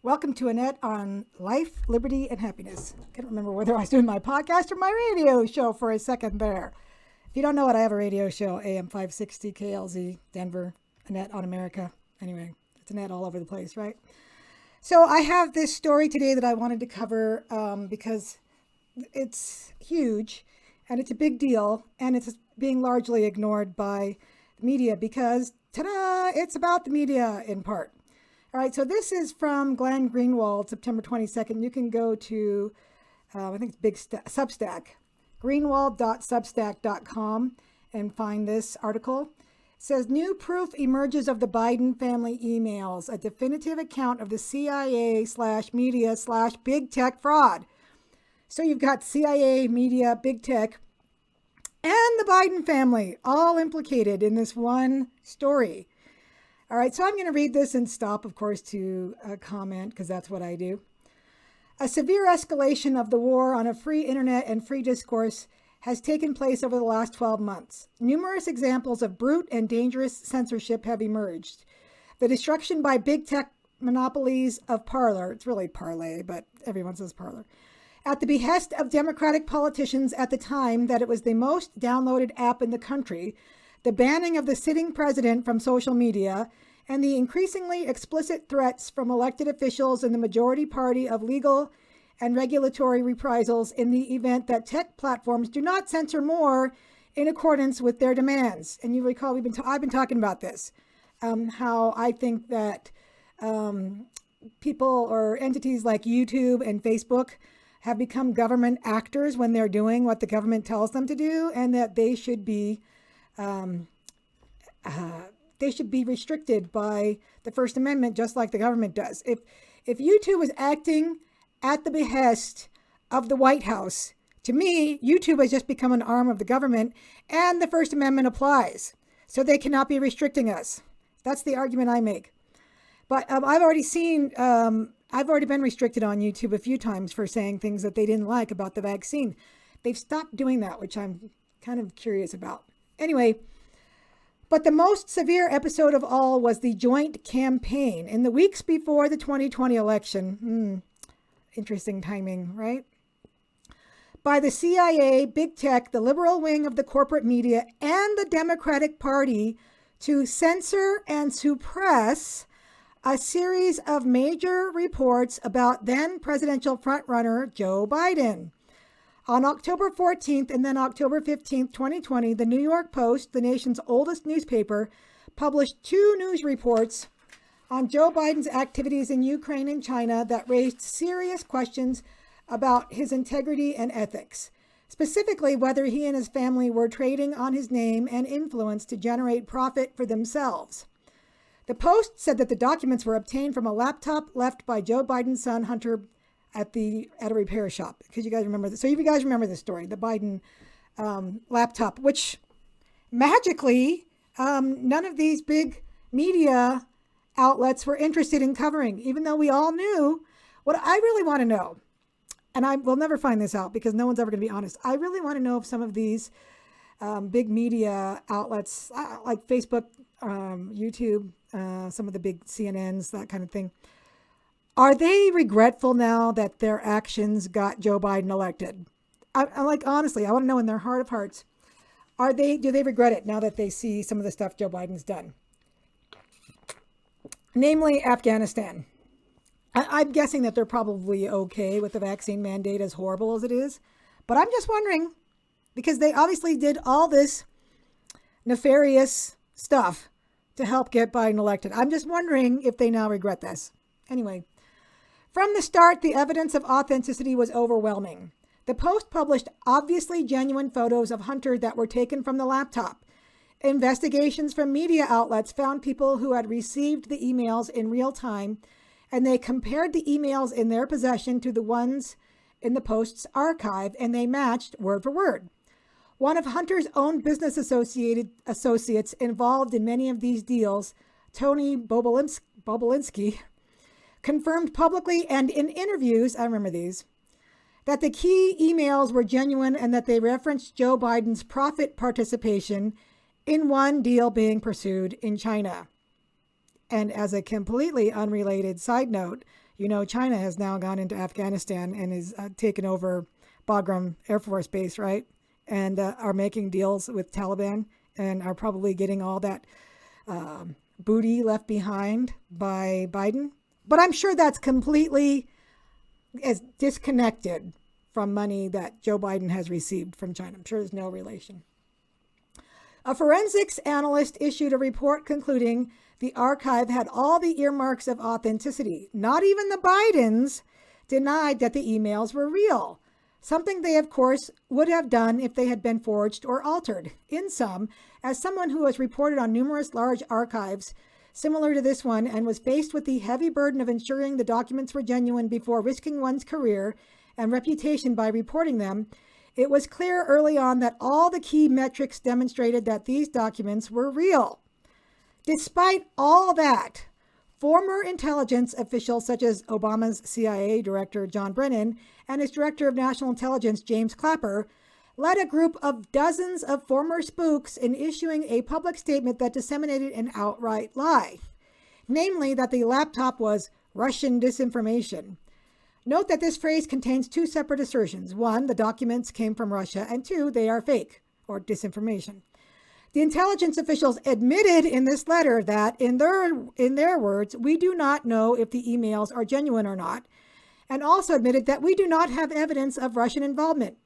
Welcome to Annette on Life, Liberty, and Happiness. I can't remember whether I was doing my podcast or my radio show for a second there. If you don't know it, I have a radio show, AM 560 KLZ, Denver, Annette on America. Anyway, it's Annette all over the place, right? So I have this story today that I wanted to cover because it's huge and it's a big deal and it's being largely ignored by the media because, ta-da, it's about the media in part. All right, so this is from Glenn Greenwald, September 22nd. You can go to, I think it's big Substack, greenwald.substack.com, and find this article. It says, new proof emerges of the Biden family emails, a definitive account of the CIA/media/big tech fraud. So you've got CIA, media, big tech, and the Biden family all implicated in this one story. All right, so I'm going to read this and stop, of course, to comment because that's what I do. A severe escalation of the war on a free internet and free discourse has taken place over the last 12 months. Numerous examples of brute and dangerous censorship have emerged. The destruction by big tech monopolies of Parler, it's really Parlay, but everyone says Parler, at the behest of Democratic politicians at the time that it was the most downloaded app in the country, the banning of the sitting president from social media, and the increasingly explicit threats from elected officials in the majority party of legal and regulatory reprisals in the event that tech platforms do not censor more in accordance with their demands. And you recall I've been talking about this, how I think that people or entities like YouTube and Facebook have become government actors when they're doing what the government tells them to do, and that they should be restricted by the First Amendment, just like the government does. If YouTube is acting at the behest of the White House, to me, YouTube has just become an arm of the government, and the First Amendment applies. So they cannot be restricting us. That's the argument I make. But I've already been restricted on YouTube a few times for saying things that they didn't like about the vaccine. They've stopped doing that, which I'm kind of curious about. Anyway, but the most severe episode of all was the joint campaign in the weeks before the 2020 election. Interesting timing, right? By the CIA, big tech, the liberal wing of the corporate media, and the Democratic Party to censor and suppress a series of major reports about then presidential frontrunner Joe Biden. On October 14th and then October 15th, 2020, the New York Post, the nation's oldest newspaper, published two news reports on Joe Biden's activities in Ukraine and China that raised serious questions about his integrity and ethics, specifically whether he and his family were trading on his name and influence to generate profit for themselves. The Post said that the documents were obtained from a laptop left by Joe Biden's son, Hunter, at a repair shop. Because you guys remember this. So you guys remember this story, the Biden laptop, which magically none of these big media outlets were interested in covering, even though we all knew. What I really want to know, and I will never find this out because no one's ever going to be honest. I really want to know if some of these big media outlets like Facebook, YouTube, some of the big CNNs, that kind of thing, are they regretful now that their actions got Joe Biden elected? I'm like, honestly, I want to know in their heart of hearts, do they regret it now that they see some of the stuff Joe Biden's done? Namely, Afghanistan. I'm guessing that they're probably okay with the vaccine mandate, as horrible as it is. But I'm just wondering, because they obviously did all this nefarious stuff to help get Biden elected. I'm just wondering if they now regret this. Anyway, from the start, the evidence of authenticity was overwhelming. The Post published obviously genuine photos of Hunter that were taken from the laptop. Investigations from media outlets found people who had received the emails in real time, and they compared the emails in their possession to the ones in the Post's archive, and they matched word for word. One of Hunter's own business associates involved in many of these deals, Tony Bobulinski, confirmed publicly and in interviews, I remember these, that the key emails were genuine and that they referenced Joe Biden's profit participation in one deal being pursued in China. And as a completely unrelated side note, You know, China has now gone into Afghanistan and is taken over Bagram Air Force Base, right? And are making deals with Taliban and are probably getting all that booty left behind by Biden. But I'm sure that's completely as disconnected from money that Joe Biden has received from China. I'm sure there's no relation. A forensics analyst issued a report concluding the archive had all the earmarks of authenticity. Not even the Bidens denied that the emails were real, something they, of course, would have done if they had been forged or altered. In sum, as someone who has reported on numerous large archives similar to this one and was faced with the heavy burden of ensuring the documents were genuine before risking one's career and reputation by reporting them, it was clear early on that all the key metrics demonstrated that these documents were real. Despite all that, former intelligence officials such as Obama's CIA Director John Brennan and his Director of National Intelligence James Clapper led a group of dozens of former spooks in issuing a public statement that disseminated an outright lie, namely that the laptop was Russian disinformation. Note that this phrase contains two separate assertions. One, the documents came from Russia, and two, they are fake or disinformation. The intelligence officials admitted in this letter that, in their words, we do not know if the emails are genuine or not, and also admitted that we do not have evidence of Russian involvement.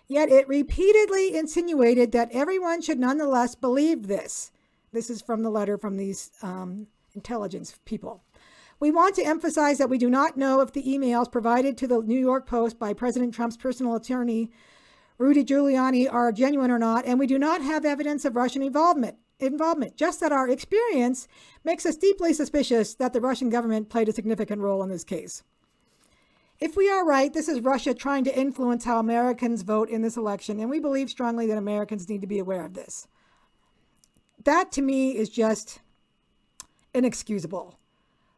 Yet it repeatedly insinuated that everyone should nonetheless believe this. This is from the letter from these intelligence people. We want to emphasize that we do not know if the emails provided to the New York Post by President Trump's personal attorney, Rudy Giuliani, are genuine or not, and we do not have evidence of Russian involvement, just that our experience makes us deeply suspicious that the Russian government played a significant role in this case. If we are right, this is Russia trying to influence how Americans vote in this election, and we believe strongly that Americans need to be aware of this. That, to me, is just inexcusable.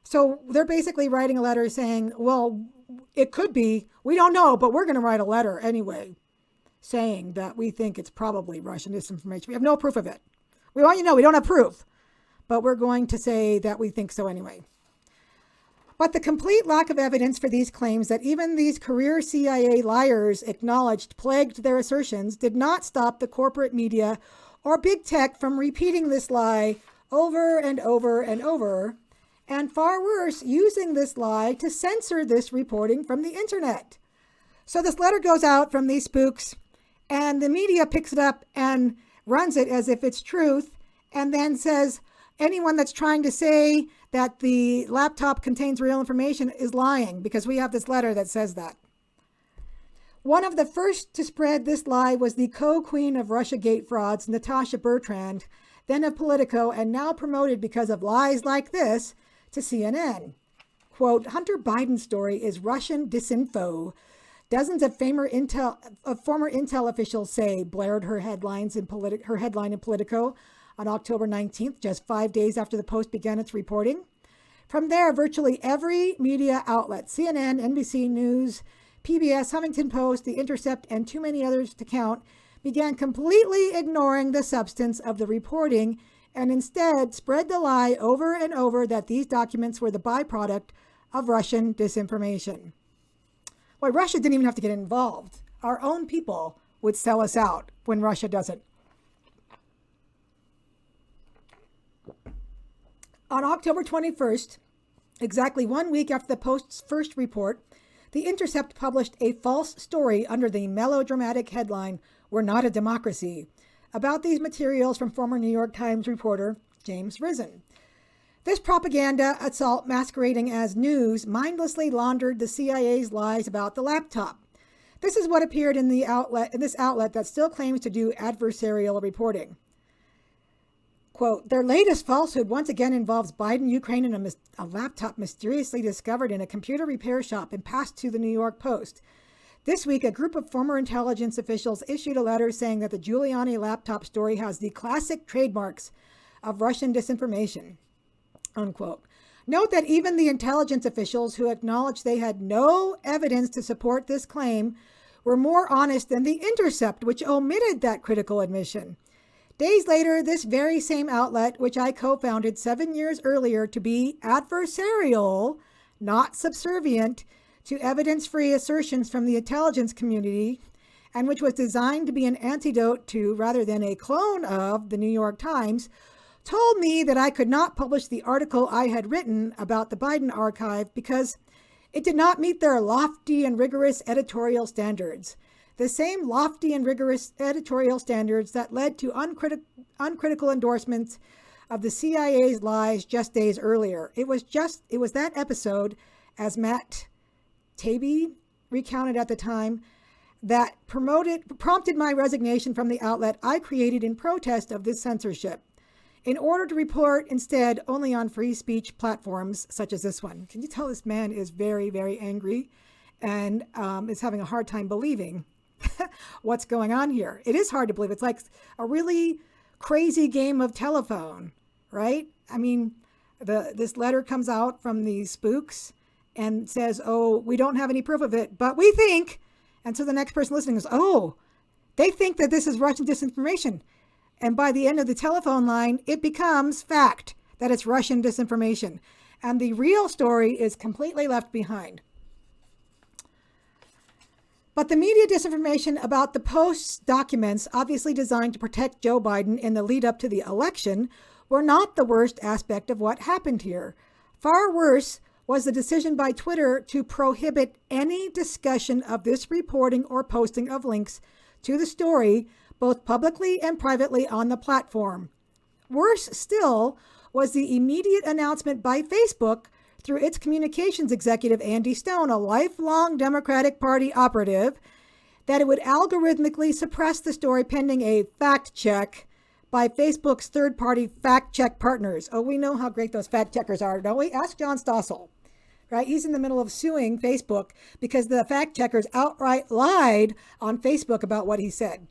So they're basically writing a letter saying, well, it could be, we don't know, but we're going to write a letter anyway, saying that we think it's probably Russian disinformation. We have no proof of it. We want you to know we don't have proof, but we're going to say that we think so anyway. But the complete lack of evidence for these claims that even these career CIA liars acknowledged plagued their assertions did not stop the corporate media or big tech from repeating this lie over and over and over, and far worse, using this lie to censor this reporting from the internet. So this letter goes out from these spooks, and the media picks it up and runs it as if it's truth, and then says anyone that's trying to say that the laptop contains real information is lying, because we have this letter that says that. One of the first to spread this lie was the co-queen of Russiagate frauds, Natasha Bertrand, then of Politico, and now promoted because of lies like this to CNN. Quote, Hunter Biden's story is Russian disinfo. Dozens of former Intel officials say, blared her headline in Politico on October 19th, just 5 days after the Post began its reporting. From there, virtually every media outlet, CNN, NBC News, PBS, Huffington Post, The Intercept, and too many others to count, began completely ignoring the substance of the reporting and instead spread the lie over and over that these documents were the byproduct of Russian disinformation. Why, Russia didn't even have to get involved. Our own people would sell us out when Russia doesn't. On October 21st, exactly 1 week after the Post's first report, The Intercept published a false story under the melodramatic headline, We're Not a Democracy, about these materials from former New York Times reporter James Risen. This propaganda assault masquerading as news mindlessly laundered the CIA's lies about the laptop. This is what appeared in this outlet that still claims to do adversarial reporting. Quote, their latest falsehood once again involves Biden, Ukraine, and a laptop mysteriously discovered in a computer repair shop and passed to the New York Post. This week, a group of former intelligence officials issued a letter saying that the Giuliani laptop story has the classic trademarks of Russian disinformation, unquote. Note that even the intelligence officials who acknowledged they had no evidence to support this claim were more honest than The Intercept, which omitted that critical admission. Days later, this very same outlet, which I co-founded 7 years earlier to be adversarial, not subservient to evidence-free assertions from the intelligence community, and which was designed to be an antidote to, rather than a clone of, the New York Times, told me that I could not publish the article I had written about the Biden archive because it did not meet their lofty and rigorous editorial standards. The same lofty and rigorous editorial standards that led to uncritical endorsements of the CIA's lies just days earlier. It was that episode, as Matt Taibbi recounted at the time, that prompted my resignation from the outlet I created in protest of this censorship, in order to report instead only on free speech platforms such as this one. Can you tell this man is very, very angry and is having a hard time believing what's going on here? It is hard to believe. It's like a really crazy game of telephone, right? I mean, this letter comes out from these spooks and says, oh, we don't have any proof of it, but we think. And so the next person listening goes, oh, they think that this is Russian disinformation. And by the end of the telephone line, it becomes fact that it's Russian disinformation. And the real story is completely left behind. But the media disinformation about the Post's documents, obviously designed to protect Joe Biden in the lead up to the election, were not the worst aspect of what happened here. Far worse was the decision by Twitter to prohibit any discussion of this reporting or posting of links to the story, both publicly and privately on the platform. Worse still was the immediate announcement by Facebook through its communications executive, Andy Stone, a lifelong Democratic Party operative, that it would algorithmically suppress the story pending a fact check by Facebook's third-party fact check partners. Oh, we know how great those fact checkers are, don't we? Ask John Stossel, right? He's in the middle of suing Facebook because the fact checkers outright lied on Facebook about what he said.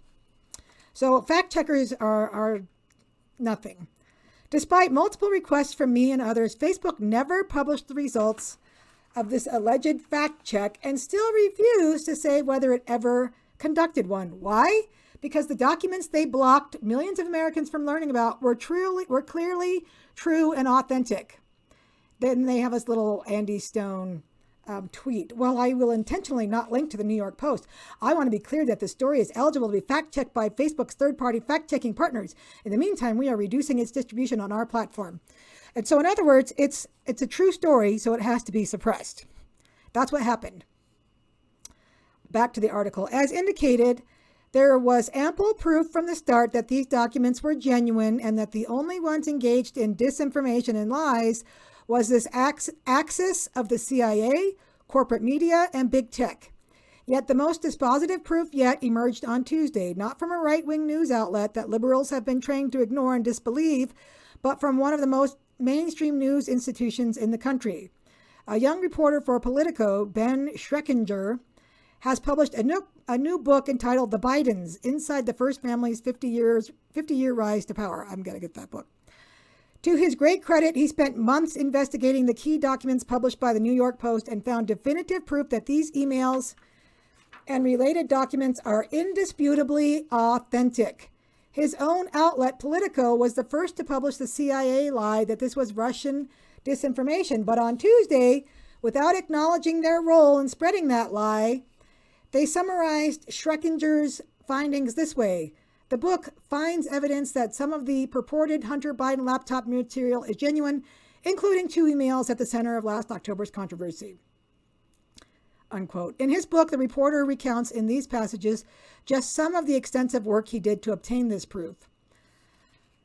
So fact checkers are nothing. Despite multiple requests from me and others, Facebook never published the results of this alleged fact check and still refused to say whether it ever conducted one. Why? Because the documents they blocked millions of Americans from learning about were clearly true and authentic. Then they have this little Andy Stone tweet. Well, I will intentionally not link to the New York Post. I want to be clear that the story is eligible to be fact-checked by Facebook's third-party fact-checking partners. In the meantime, we are reducing its distribution on our platform. And so, in other words, it's a true story, so it has to be suppressed. That's what happened. Back to the article. As indicated, there was ample proof from the start that these documents were genuine and that the only ones engaged in disinformation and lies was this axis of the CIA, corporate media, and big tech. Yet the most dispositive proof yet emerged on Tuesday, not from a right-wing news outlet that liberals have been trained to ignore and disbelieve, but from one of the most mainstream news institutions in the country. A young reporter for Politico, Ben Schreckinger, has published a new book entitled The Bidens, Inside the First Family's 50-Year Rise to Power. I'm going to get that book. To his great credit, he spent months investigating the key documents published by the New York Post and found definitive proof that these emails and related documents are indisputably authentic. His own outlet, Politico, was the first to publish the CIA lie that this was Russian disinformation. But on Tuesday, without acknowledging their role in spreading that lie, they summarized Schreckinger's findings this way. The book finds evidence that some of the purported Hunter Biden laptop material is genuine, including 2 emails at the center of last October's controversy. Unquote. In his book, the reporter recounts in these passages just some of the extensive work he did to obtain this proof.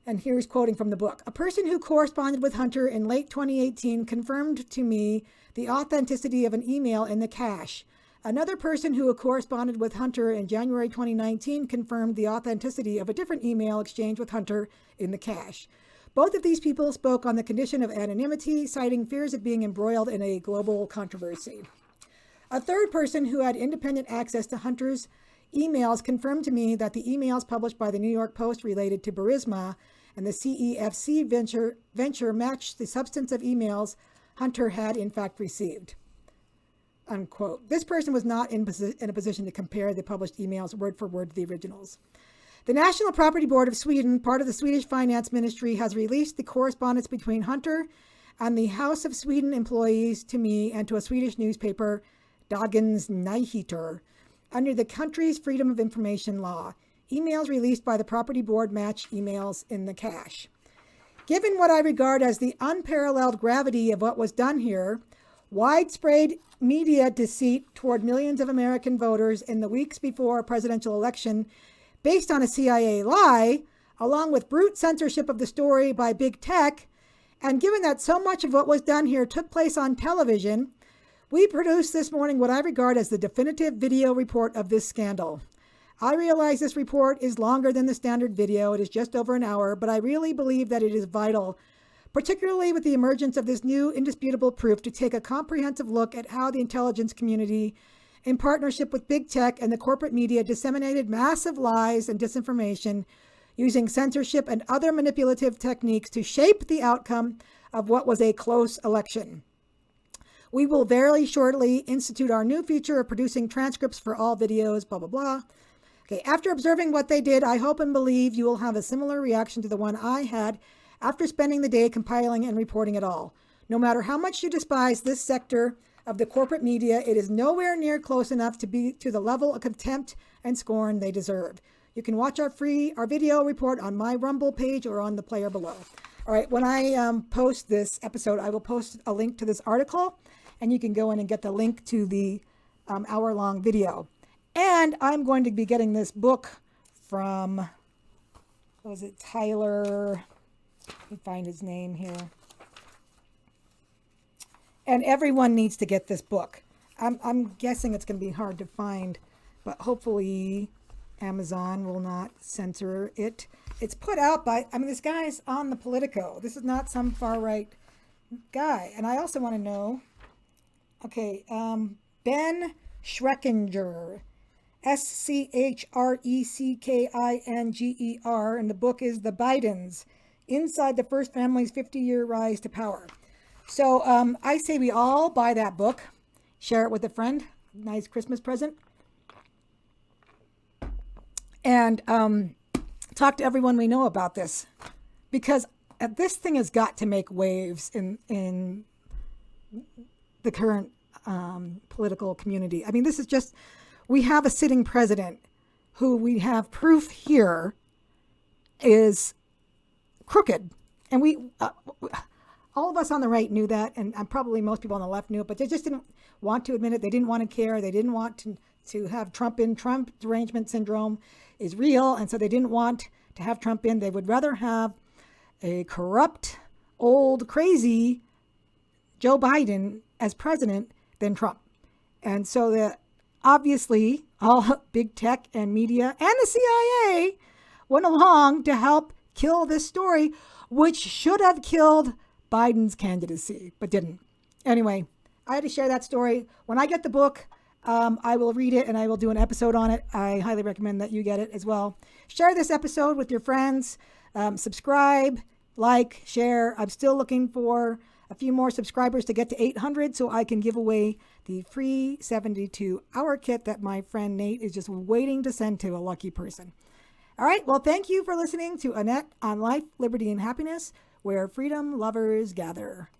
And here's quoting from the book. A person who corresponded with Hunter in late 2018 confirmed to me the authenticity of an email in the cache. Another person who corresponded with Hunter in January 2019 confirmed the authenticity of a different email exchange with Hunter in the cache. Both of these people spoke on the condition of anonymity, citing fears of being embroiled in a global controversy. A third person who had independent access to Hunter's emails confirmed to me that the emails published by the New York Post related to Burisma and the CEFC venture matched the substance of emails Hunter had in fact received. Unquote. This person was not in a position to compare the published emails word for word to the originals. The National Property Board of Sweden, part of the Swedish Finance Ministry, has released the correspondence between Hunter and the House of Sweden employees to me and to a Swedish newspaper, Dagens Nyheter, under the country's Freedom of Information law. Emails released by the property board match emails in the cache. Given what I regard as the unparalleled gravity of what was done here, widespread media deceit toward millions of American voters in the weeks before a presidential election based on a CIA lie, along with brute censorship of the story by big tech, and given that so much of what was done here took place on television, we produced this morning what I regard as the definitive video report of this scandal. I realize this report is longer than the standard video. It is just over an hour, but I really believe that it is vital, particularly with the emergence of this new indisputable proof, to take a comprehensive look at how the intelligence community, in partnership with big tech and the corporate media, disseminated massive lies and disinformation using censorship and other manipulative techniques to shape the outcome of what was a close election. We will very shortly institute our new feature of producing transcripts for all videos, blah, blah, blah. Okay, after observing what they did, I hope and believe you will have a similar reaction to the one I had after spending the day compiling and reporting it all. No matter how much you despise this sector of the corporate media, it is nowhere near close enough to be to the level of contempt and scorn they deserve. You can watch our video report on my Rumble page or on the player below. All right, when I post this episode, I will post a link to this article, and you can go in and get the link to the hour-long video. And I'm going to be getting this book from, what was it, Tyler, let me find his name here. And everyone needs to get this book. I'm guessing it's going to be hard to find, but hopefully Amazon will not censor it. It's put out by, this guy's on the Politico. This is not some far-right guy. And I also want to know, okay, Ben Schreckinger, Schreckinger, and the book is The Bidens, Inside the First Family's 50-Year Rise to Power. So I say we all buy that book, share it with a friend, nice Christmas present, and talk to everyone we know about this, because this thing has got to make waves in the current political community. This is just, we have a sitting president who we have proof here is crooked. And we, all of us on the right knew that, and probably most people on the left knew it, but they just didn't want to admit it. They didn't want to care. They didn't want to have Trump in. Trump derangement syndrome is real, and so they didn't want to have Trump in. They would rather have a corrupt, old, crazy Joe Biden as president than Trump. And so that obviously all big tech and media and the CIA went along to help kill this story, which should have killed Biden's candidacy, but didn't. Anyway, I had to share that story. When I get the book, I will read it and I will do an episode on it. I highly recommend that you get it as well. Share this episode with your friends. Subscribe, like, share. I'm still looking for a few more subscribers to get to 800 so I can give away the free 72-hour kit that my friend Nate is just waiting to send to a lucky person. All right. Well, thank you for listening to Annette on Life, Liberty, and Happiness, where freedom lovers gather.